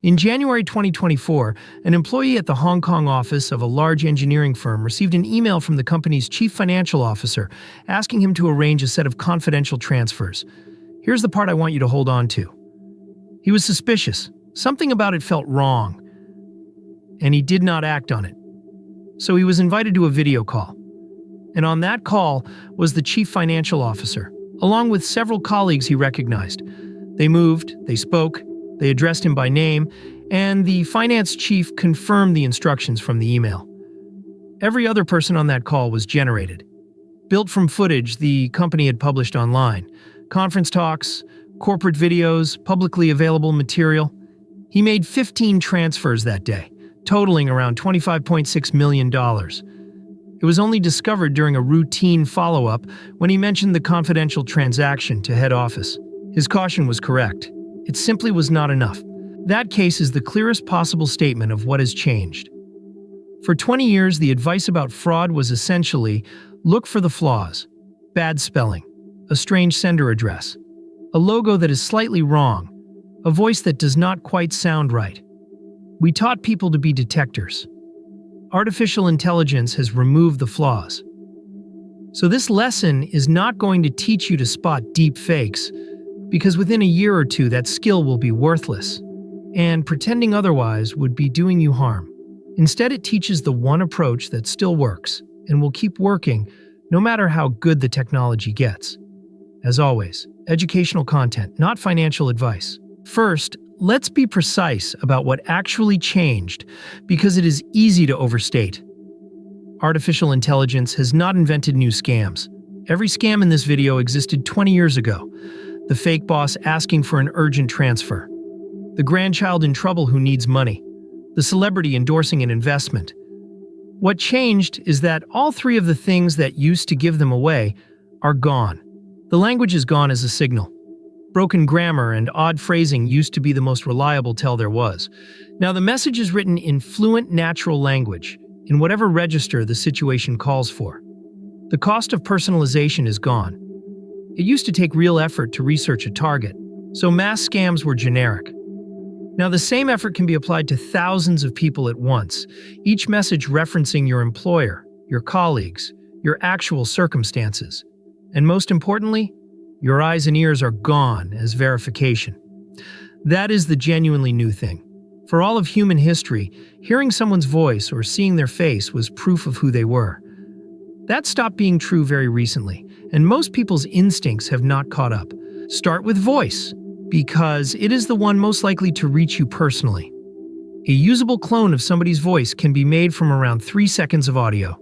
In January 2024, an employee at the Hong Kong office of a large engineering firm received an email from the company's chief financial officer asking him to arrange a set of confidential transfers. Here's the part I want you to hold on to. He was suspicious. Something about it felt wrong, and he did not act on it. So he was invited to a video call. And on that call was the chief financial officer, along with several colleagues he recognized. They moved, they spoke, they addressed him by name, and the finance chief confirmed the instructions from the email. Every other person on that call was generated, built from footage the company had published online, conference talks, corporate videos, publicly available material. He made 15 transfers that day, totaling around $25.6 million. It was only discovered during a routine follow-up when he mentioned the confidential transaction to head office. His caution was correct. It simply was not enough. That case is the clearest possible statement of what has changed. For 20 years, the advice about fraud was essentially, look for the flaws. Bad spelling, a strange sender address, a logo that is slightly wrong, a voice that does not quite sound right. We taught people to be detectors. Artificial intelligence has removed the flaws. So this lesson is not going to teach you to spot deep fakes, because within a year or two that skill will be worthless, and pretending otherwise would be doing you harm. Instead, it teaches the one approach that still works and will keep working no matter how good the technology gets. As always, educational content, not financial advice. First, let's be precise about what actually changed, because it is easy to overstate. Artificial intelligence has not invented new scams. Every scam in this video existed 20 years ago. The fake boss asking for an urgent transfer, the grandchild in trouble who needs money, the celebrity endorsing an investment. What changed is that all three of the things that used to give them away are gone. The language is gone as a signal. Broken grammar and odd phrasing used to be the most reliable tell there was. Now the message is written in fluent natural language, in whatever register the situation calls for. The cost of personalization is gone. It used to take real effort to research a target, so mass scams were generic. Now the same effort can be applied to thousands of people at once, each message referencing your employer, your colleagues, your actual circumstances. And most importantly, your eyes and ears are gone as verification. That is the genuinely new thing. For all of human history, hearing someone's voice or seeing their face was proof of who they were. That stopped being true very recently, and most people's instincts have not caught up. Start with voice, because it is the one most likely to reach you personally. A usable clone of somebody's voice can be made from around 3 seconds of audio.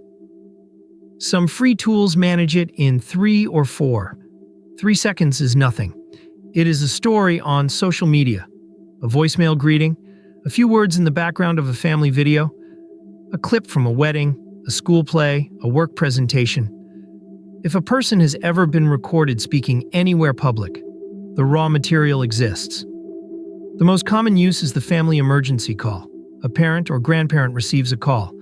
Some free tools manage it in 3 or 4. 3 seconds is nothing. It is a story on social media, a voicemail greeting, a few words in the background of a family video, a clip from a wedding, a school play, a work presentation. If a person has ever been recorded speaking anywhere public, the raw material exists. The most common use is the family emergency call. A parent or grandparent receives a call.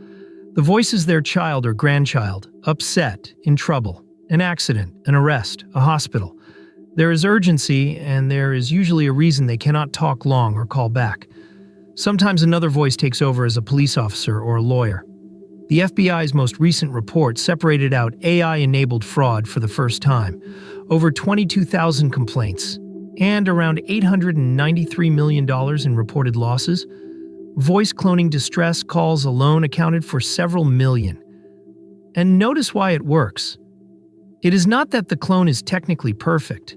The voice is their child or grandchild, upset, in trouble, an accident, an arrest, a hospital. There is urgency, and there is usually a reason they cannot talk long or call back. Sometimes another voice takes over as a police officer or a lawyer. The FBI's most recent report separated out AI-enabled fraud for the first time. Over 22,000 complaints, and around $893 million in reported losses. Voice cloning distress calls alone accounted for several million. And notice why it works. It is not that the clone is technically perfect.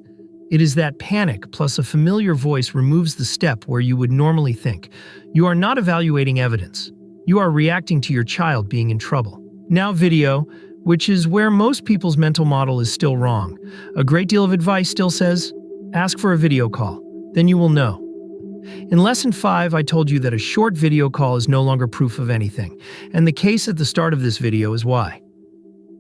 It is that panic plus a familiar voice removes the step where you would normally think. You are not evaluating evidence. You are reacting to your child being in trouble. Now video, which is where most people's mental model is still wrong. A great deal of advice still says, ask for a video call, then you will know. In Lesson 5, I told you that a short video call is no longer proof of anything, and the case at the start of this video is why.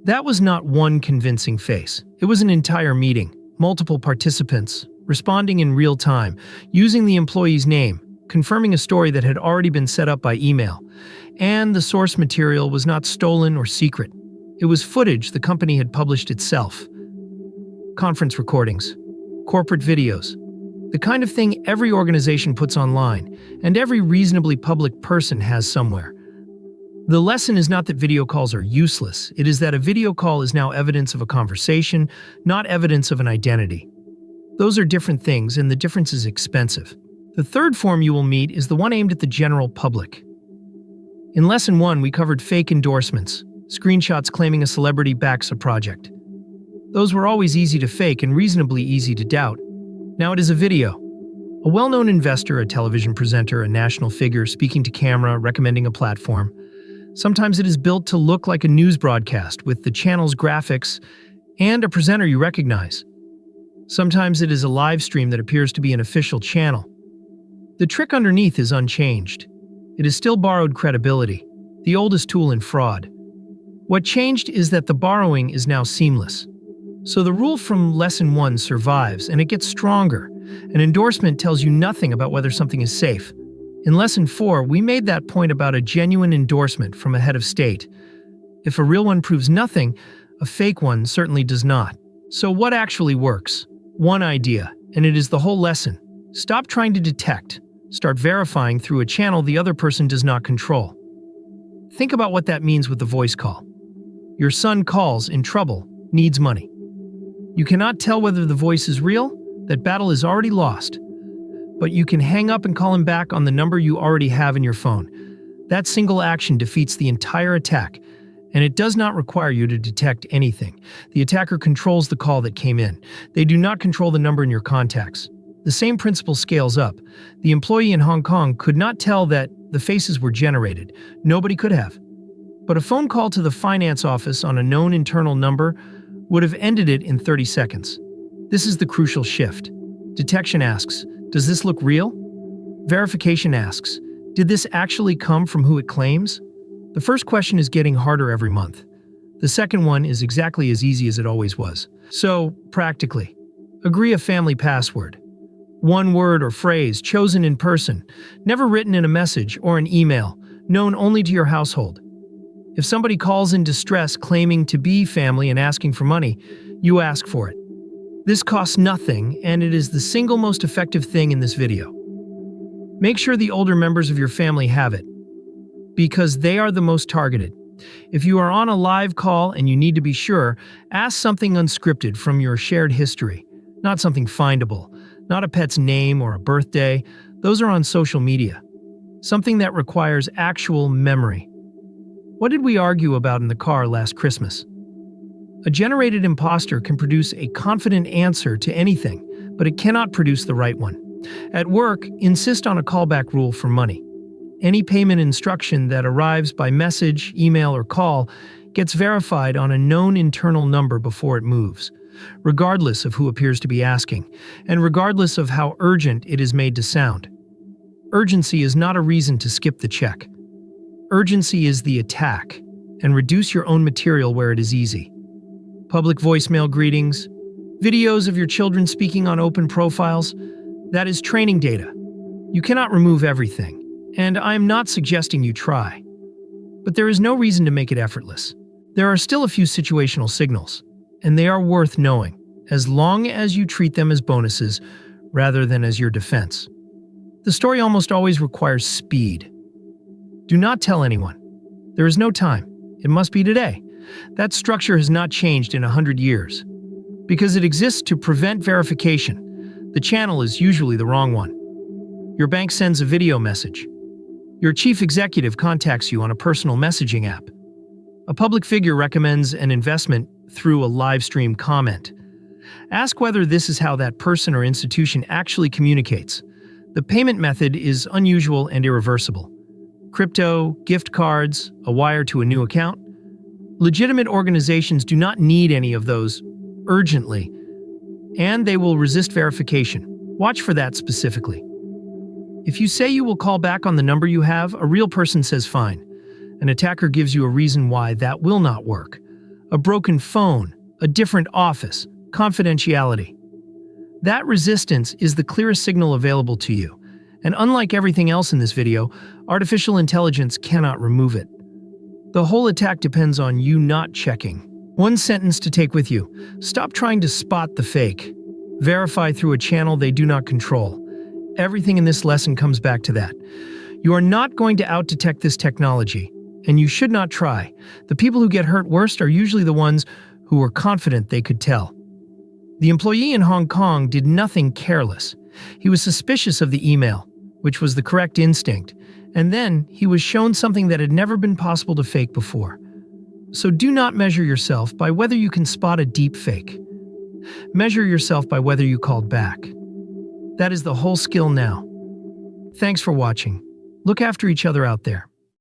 That was not one convincing face. It was an entire meeting, multiple participants, responding in real time, using the employee's name, confirming a story that had already been set up by email, and the source material was not stolen or secret. It was footage the company had published itself. Conference recordings, corporate videos, The kind of thing every organization puts online, and every reasonably public person has somewhere. The lesson is not that video calls are useless, it is that a video call is now evidence of a conversation, not evidence of an identity. Those are different things, and the difference is expensive. The third form you will meet is the one aimed at the general public. In Lesson 1, we covered fake endorsements, screenshots claiming a celebrity backs a project. Those were always easy to fake and reasonably easy to doubt. Now it is a video. A well-known investor, a television presenter, a national figure speaking to camera, recommending a platform. Sometimes it is built to look like a news broadcast with the channel's graphics and a presenter you recognize. Sometimes it is a live stream that appears to be an official channel. The trick underneath is unchanged. It is still borrowed credibility, the oldest tool in fraud. What changed is that the borrowing is now seamless. So the rule from Lesson 1 survives, and it gets stronger. An endorsement tells you nothing about whether something is safe. In Lesson 4, we made that point about a genuine endorsement from a head of state. If a real one proves nothing, a fake one certainly does not. So what actually works? One idea, and it is the whole lesson. Stop trying to detect. Start verifying through a channel the other person does not control. Think about what that means with the voice call. Your son calls, in trouble, needs money. You cannot tell whether the voice is real, that battle is already lost. But you can hang up and call him back on the number you already have in your phone. That single action defeats the entire attack, and it does not require you to detect anything. The attacker controls the call that came in. They do not control the number in your contacts. The same principle scales up. The employee in Hong Kong could not tell that the faces were generated. Nobody could have. But a phone call to the finance office on a known internal number would have ended it in 30 seconds. This is the crucial shift. Detection asks, does this look real? Verification asks, did this actually come from who it claims? The first question is getting harder every month. The second one is exactly as easy as it always was. So, practically, agree a family password. One word or phrase chosen in person, never written in a message or an email, known only to your household. If somebody calls in distress claiming to be family and asking for money, you ask for it. This costs nothing, and it is the single most effective thing in this video. Make sure the older members of your family have it, because they are the most targeted. If you are on a live call and you need to be sure, ask something unscripted from your shared history, not something findable, not a pet's name or a birthday. Those are on social media. Something that requires actual memory. What did we argue about in the car last Christmas? A generated imposter can produce a confident answer to anything, but it cannot produce the right one. At work, insist on a callback rule for money. Any payment instruction that arrives by message, email, or call gets verified on a known internal number before it moves, regardless of who appears to be asking, and regardless of how urgent it is made to sound. Urgency is not a reason to skip the check. Urgency is the attack, and reduce your own material where it is easy. Public voicemail greetings, videos of your children speaking on open profiles, that is training data. You cannot remove everything. And I am not suggesting you try. But there is no reason to make it effortless. There are still a few situational signals, and they are worth knowing, as long as you treat them as bonuses rather than as your defense. The story almost always requires speed. Do not tell anyone. There is no time. It must be today. That structure has not changed in 100 years. Because it exists to prevent verification, the channel is usually the wrong one. Your bank sends a video message. Your chief executive contacts you on a personal messaging app. A public figure recommends an investment through a live stream comment. Ask whether this is how that person or institution actually communicates. The payment method is unusual and irreversible. Crypto, gift cards, a wire to a new account. Legitimate organizations do not need any of those urgently, and they will resist verification. Watch for that specifically. If you say you will call back on the number you have, a real person says fine. An attacker gives you a reason why that will not work. A broken phone, a different office, confidentiality. That resistance is the clearest signal available to you. And unlike everything else in this video, artificial intelligence cannot remove it. The whole attack depends on you not checking. One sentence to take with you: stop trying to spot the fake. Verify through a channel they do not control. Everything in this lesson comes back to that. You are not going to out-detect this technology, and you should not try. The people who get hurt worst are usually the ones who were confident they could tell. The employee in Hong Kong did nothing careless. He was suspicious of the email, which was the correct instinct, and then he was shown something that had never been possible to fake before. So do not measure yourself by whether you can spot a deep fake. Measure yourself by whether you called back. That is the whole skill now. Thanks for watching. Look after each other out there.